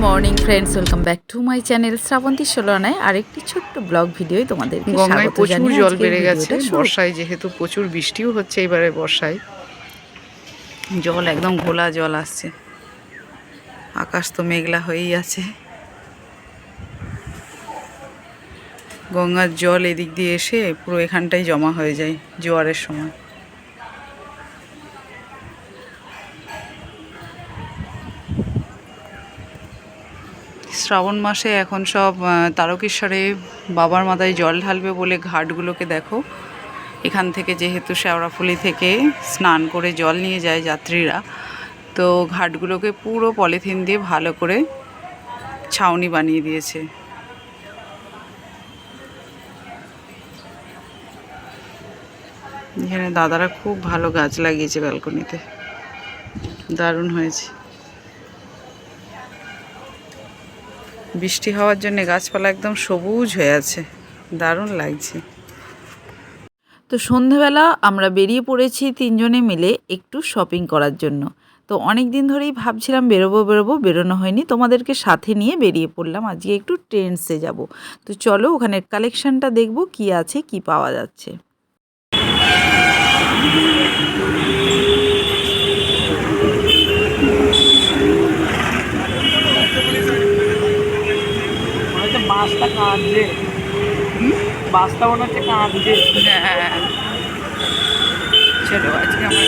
Morning friends, welcome back to my channel Srabanti সোলনায় আরেকটি ছোট্ট ব্লগ ভিডিওয় তোমাদেরকে গঙ্গায় স্বাগত প্রচুর জানিয়ে জল আজকের বেড়ে গেছে ভিডিওটা শুরু। বর্ষায়, যেহেতু প্রচুর বৃষ্টিও হচ্ছে এবারে বর্ষায়, জল একদম ঘোলা জল আসছে। আকাশ তো মেঘলা হয়েই আছে। গঙ্গার জল এদিক দিয়ে এসে পুরো এখানটাই জমা হয়ে যায় জোয়ারের সময়। শ্রাবণ মাসে এখন সব তারকেশ্বরে বাবার মাথায় জল ঢালবে বলে ঘাটগুলোকে দেখো, এখান থেকে যেহেতু শেওড়াফুলি থেকে স্নান করে জল নিয়ে যায় যাত্রীরা, তো ঘাটগুলোকে পুরো পলিথিন দিয়ে ভালো করে ছাউনি বানিয়ে দিয়েছে। এখানে দাদারা খুব ভালো গাছ লাগিয়েছে ব্যালকনিতে, দারুণ হয়েছে। বৃষ্টি হওয়ার জন্য গাছপালা একদম সবুজ হয়ে আছে, দারুণ লাগছে। তো সন্ধেবেলা আমরা বেরিয়ে পড়েছি তিনজনে মিলে একটু শপিং করার জন্য। তো অনেক দিন ধরেই ভাবছিলাম বেরোনো হয়নি, তোমাদেরকে সাথে নিয়ে বেরিয়ে পড়লাম। আজকে একটু ট্রেন্ডসে যাব। তো চলো ওখানের কালেকশনটা দেখব, কি আছে কি পাওয়া যাচ্ছে। বাসটা কাঁদছে, বাসটা মনে হচ্ছে কাঁদছে। হ্যাঁ, চলো আজকে আমরা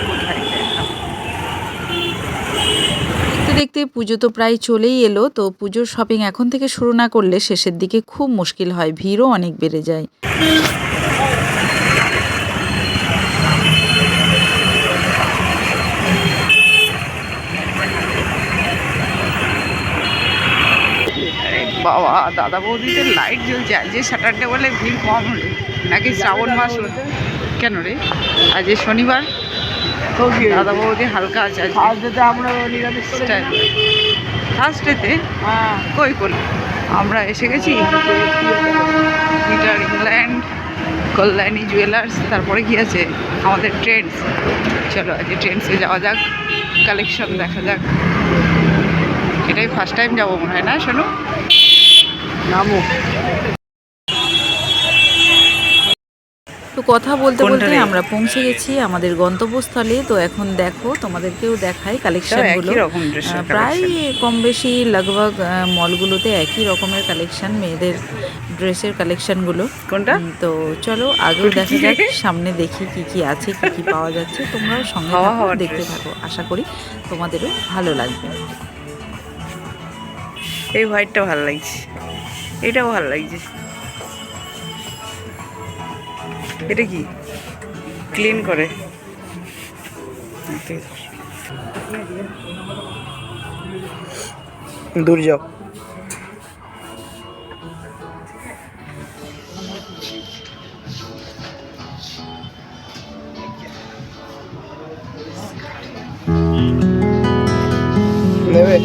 কোথায় গেলাম। দেখতে দেখতে পুজো তো প্রায় চলেই এলো। তো পুজোর শপিং এখন থেকে শুরু না করলে শেষের দিকে খুব মুশকিল হয়, ভিড়ও অনেক বেড়ে যায়। বাবা, দাদা বৌদিদের লাইট জ্বলছে। আজকে স্যাটারডে বলে ভিড় কম রে, নাকি শ্রাবণ মাস কেন রে? আজ শনিবার, দাদা বৌদি হালকা আছে। ফার্স্টে আমরা নিরামিষ ফার্স্টেতে কই করল, আমরা এসে গেছি পিটার ইংল্যান্ড, কল্যাণী জুয়েলার্স, তারপরে কি আছে আমাদের ট্রেন্ডস। চলো আজকে ট্রেন্ডসে যাওয়া যাক, কালেকশন দেখা যাক। এটাই ফার্স্ট টাইম যাবো মনে হয়, না শোনো? নামো। তো কথা বলতে বলতে আমরা পৌঁছে গেছি আমাদের গন্তব্যস্থলে। তো এখন দেখো তোমাদেরকেও দেখাই কালেকশনগুলো। প্রায় কম বেশি লগভগ মলগুলোতে একই রকমের কালেকশন, মেয়েদের ড্রেসের কালেকশনগুলো। কোনটা? তো চলো আগেও দেখা যাক, সামনে দেখি কি কি আছে, কি কি পাওয়া যাচ্ছে। তোমরাও সঙ্গে থাকো, দেখতে থাকো, আশা করি তোমাদেরও ভালো লাগবে। এই হোয়াইটটা ভালো লাগছে, এটাও ভালো লাগছে। এটা কি ক্লিন করে? দূর যাও। নেবে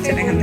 পাচ্ছেন এখান থেকে।